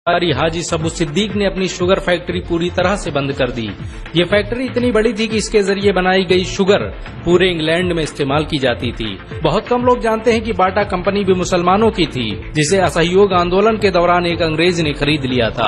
हाजी सबू सिद्दीक ने अपनी शुगर फैक्ट्री पूरी तरह से बंद कर दी। ये फैक्ट्री इतनी बड़ी थी कि इसके जरिए बनाई गई शुगर पूरे इंग्लैंड में इस्तेमाल की जाती थी। बहुत कम लोग जानते हैं कि बाटा कंपनी भी मुसलमानों की थी, जिसे असहयोग आंदोलन के दौरान एक अंग्रेज ने खरीद लिया था।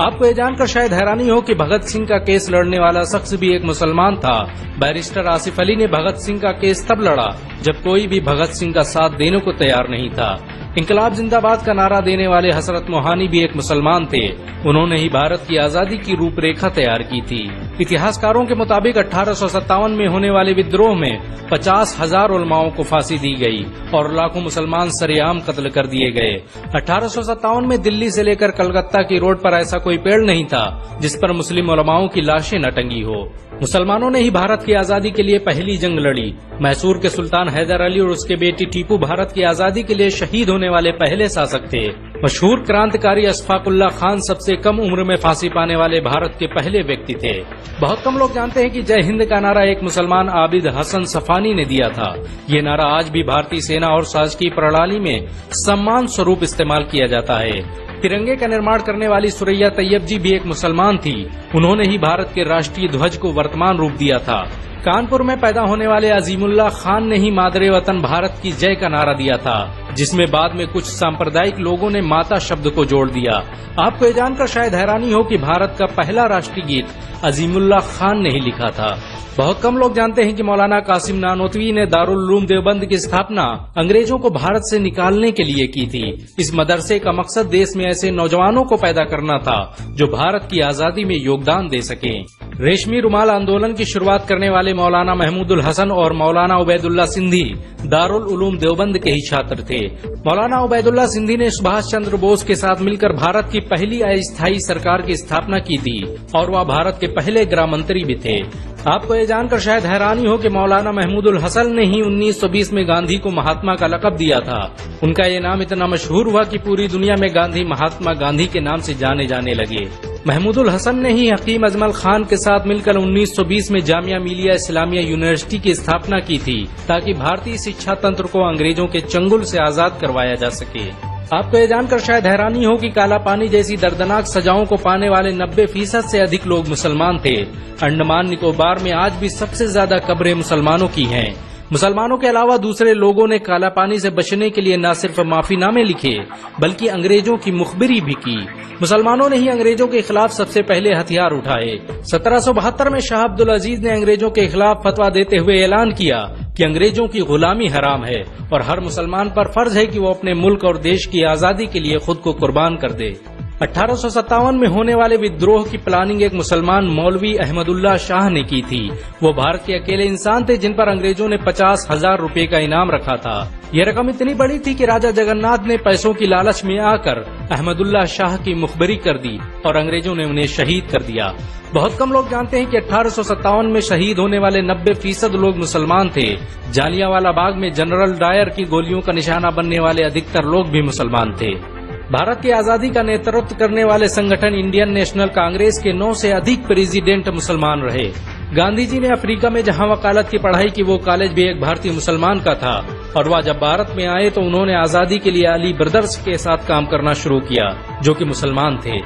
आपको ये जानकर शायद हैरानी हो कि भगत सिंह का केस लड़ने वाला शख्स भी एक मुसलमान था। बैरिस्टर आसिफ अली ने भगत सिंह का केस तब लड़ा जब कोई भी भगत सिंह का साथ देने को तैयार नहीं था। इंकलाब जिंदाबाद का नारा देने वाले हसरत मोहानी भी एक मुसलमान थे। उन्होंने ही भारत की आजादी की रूपरेखा तैयार की थी। इतिहासकारों के मुताबिक 1857 में होने वाले विद्रोह में 50,000 उलमाओं को फांसी दी गई और लाखों मुसलमान सरेआम कत्ल कर दिए गए। 1857 में दिल्ली से लेकर कलकत्ता की रोड पर ऐसा कोई पेड़ नहीं था जिस पर मुस्लिम उलमाओं की लाशें न टंगी हो। मुसलमानों ने ही भारत की आजादी के लिए पहली जंग लड़ी। मैसूर के सुल्तान हैदर अली और उसके बेटी टीपू भारत की आजादी के लिए शहीद होने वाले पहले शासक थे। मशहूर क्रांतिकारी अशफाकुल्लाह खान सबसे कम उम्र में फांसी पाने वाले भारत के पहले व्यक्ति थे। बहुत कम लोग जानते हैं कि जय हिंद का नारा एक मुसलमान आबिद हसन सफानी ने दिया था। ये नारा आज भी भारतीय सेना और शासकीय प्रणाली में सम्मान स्वरूप इस्तेमाल किया जाता है। तिरंगे का निर्माण करने वाली सुरैया तैयब जी भी एक मुसलमान थी। उन्होंने ही भारत के राष्ट्रीय ध्वज को वर्तमान रूप दिया था। कानपुर में पैदा होने वाले अजीमुल्लाह खान ने ही मादरे वतन भारत की जय का नारा दिया था, जिसमें बाद में कुछ सांप्रदायिक लोगों ने माता शब्द को जोड़ दिया। आपको ये जानकर शायद हैरानी हो कि भारत का पहला राष्ट्रीय गीत अजीमुल्लाह खान ने ही लिखा था। बहुत कम लोग जानते हैं कि मौलाना कासिम नानोतवी ने दारुल उलूम देवबंद की स्थापना अंग्रेजों को भारत से निकालने के लिए की थी। इस मदरसे का मकसद देश में ऐसे नौजवानों को पैदा करना था जो भारत की आजादी में योगदान दे सकें। रेशमी रुमाल आंदोलन की शुरुआत करने वाले मौलाना महमूदुल हसन और मौलाना उबैदुल्ला सिंधी दारुल उलूम देवबंद के ही छात्र थे। मौलाना उबैदुल्ला सिंधी ने सुभाष चंद्र बोस के साथ मिलकर भारत की पहली अस्थायी सरकार की स्थापना की थी और वह भारत के पहले गृह मंत्री भी थे। आपको ये जानकर शायद हैरानी हो कि मौलाना महमूदुल हसन ने ही 1920 में गांधी को महात्मा का लक़ब दिया था। उनका ये नाम इतना मशहूर हुआ कि पूरी दुनिया में गांधी महात्मा गांधी के नाम से जाने जाने लगे। महमूदुल हसन ने ही हकीम अजमल खान के साथ मिलकर 1920 में जामिया मिलिया इस्लामिया यूनिवर्सिटी की स्थापना की थी, ताकि भारतीय शिक्षा तंत्र को अंग्रेजों के चंगुल से आजाद करवाया जा सके। आपको ये जानकर शायद हैरानी हो कि काला पानी जैसी दर्दनाक सजाओं को पाने वाले 90% से अधिक लोग मुसलमान थे। अंडमान निकोबार में आज भी सबसे ज्यादा कब्रें मुसलमानों की हैं। मुसलमानों के अलावा दूसरे लोगों ने काला पानी से बचने के लिए न सिर्फ माफीनामे लिखे बल्कि अंग्रेजों की मुखबिरी भी की। मुसलमानों ने ही अंग्रेजों के खिलाफ सबसे पहले हथियार उठाए। 1772 में शाह अब्दुल अजीज ने अंग्रेजों के खिलाफ फतवा देते हुए ऐलान किया कि अंग्रेजों की गुलामी हराम है और हर मुसलमान पर फर्ज है कि वो अपने मुल्क और देश की आजादी के लिए खुद को कुर्बान कर दे। 1857 में होने वाले विद्रोह की प्लानिंग एक मुसलमान मौलवी अहमदुल्लाह शाह ने की थी। वो भारत के अकेले इंसान थे जिन पर अंग्रेजों ने 50,000 रुपए का इनाम रखा था। यह रकम इतनी बड़ी थी कि राजा जगन्नाथ ने पैसों की लालच में आकर अहमदुल्लाह शाह की मुखबरी कर दी और अंग्रेजों ने उन्हें शहीद कर दिया। बहुत कम लोग जानते हैं कि 1857 में शहीद होने वाले 90% लोग मुसलमान थे। जालियांवाला बाग में जनरल डायर की गोलियों का निशाना बनने वाले अधिकतर लोग भी मुसलमान थे। भारत की आजादी का नेतृत्व करने वाले संगठन इंडियन नेशनल कांग्रेस के 9 से अधिक प्रेसिडेंट मुसलमान रहे। गांधी जी ने अफ्रीका में जहां वकालत की पढ़ाई की, वो कॉलेज भी एक भारतीय मुसलमान का था और वह जब भारत में आए तो उन्होंने आजादी के लिए अली ब्रदर्स के साथ काम करना शुरू किया, जो कि मुसलमान थे।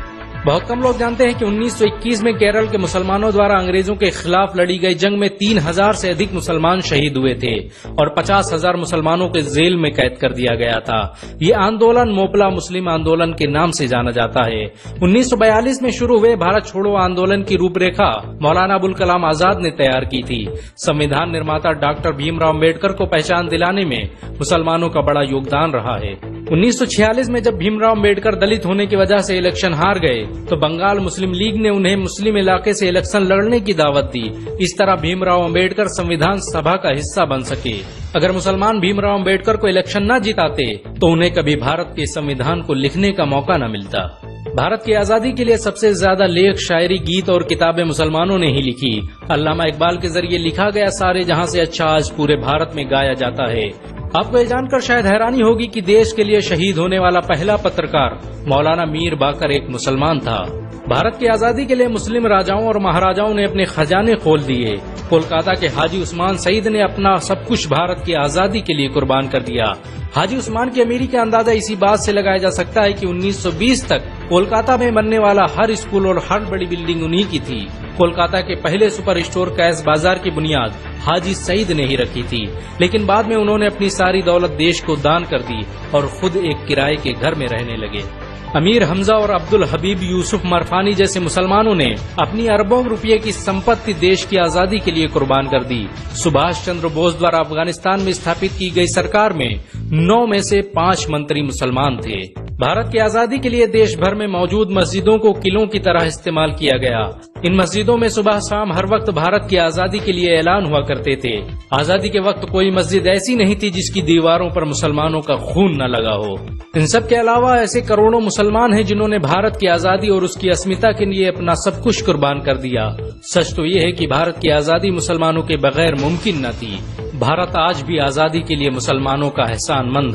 बहुत कम लोग जानते हैं कि 1921 में केरल के मुसलमानों द्वारा अंग्रेजों के खिलाफ लड़ी गई जंग में 3000 से अधिक मुसलमान शहीद हुए थे और 50,000 मुसलमानों को जेल में कैद कर दिया गया था। ये आंदोलन मोपला मुस्लिम आंदोलन के नाम से जाना जाता है। 1942 में शुरू हुए भारत छोड़ो आंदोलन की रूपरेखा मौलाना अबुल कलाम आजाद ने तैयार की थी। संविधान निर्माता डॉक्टर भीमराव अम्बेडकर को पहचान दिलाने में मुसलमानों का बड़ा योगदान रहा है। 1946 में जब भीमराव अम्बेडकर दलित होने की वजह से इलेक्शन हार गए तो बंगाल मुस्लिम लीग ने उन्हें मुस्लिम इलाके से इलेक्शन लड़ने की दावत दी। इस तरह भीमराव अम्बेडकर संविधान सभा का हिस्सा बन सके। अगर मुसलमान भीमराव अम्बेडकर को इलेक्शन न जिताते तो उन्हें कभी भारत के संविधान को लिखने का मौका न मिलता। भारत की आजादी के लिए सबसे ज्यादा लेख, शायरी, गीत और किताबें मुसलमानों ने ही लिखी। अल्लामा इकबाल के जरिए लिखा गया सारे जहां से अच्छा आज पूरे भारत में गाया जाता है। आपको ये जानकर शायद हैरानी होगी कि देश के लिए शहीद होने वाला पहला पत्रकार मौलाना मीर बाकर एक मुसलमान था। भारत की आजादी के लिए मुस्लिम राजाओं और महाराजाओं ने अपने खजाने खोल दिए। कोलकाता के हाजी उस्मान सईद ने अपना सब कुछ भारत की आजादी के लिए कुर्बान कर दिया। हाजी उस्मान की अमीरी का अंदाजा इसी बात से लगाया जा सकता है कि 1920 तक कोलकाता में बनने वाला हर स्कूल और हर बड़ी बिल्डिंग उन्हीं की थी। कोलकाता के पहले सुपर स्टोर कैश बाजार की बुनियाद हाजी सईद ने ही रखी थी, लेकिन बाद में उन्होंने अपनी सारी दौलत देश को दान कर दी और खुद एक किराए के घर में रहने लगे। अमीर हमजा और अब्दुल हबीब यूसुफ मरफानी जैसे मुसलमानों ने अपनी अरबों रुपये की संपत्ति देश की आजादी के लिए कुर्बान कर दी। सुभाष चंद्र बोस द्वारा अफगानिस्तान में स्थापित की गई सरकार में 9 में से 5 मंत्री मुसलमान थे। भारत की आजादी के लिए देश भर में मौजूद मस्जिदों को किलों की तरह इस्तेमाल किया गया। इन मस्जिदों में सुबह शाम हर वक्त भारत की आजादी के लिए ऐलान हुआ करते थे। आजादी के वक्त कोई मस्जिद ऐसी नहीं थी जिसकी दीवारों पर मुसलमानों का खून न लगा हो। इन सब के अलावा ऐसे करोड़ों मुसलमान हैं जिन्होंने भारत की आजादी और उसकी अस्मिता के लिए अपना सब कुछ कुर्बान कर दिया। सच तो ये है कि भारत की आजादी मुसलमानों के बगैर मुमकिन न थी। भारत आज भी आजादी के लिए मुसलमानों का एहसानमंद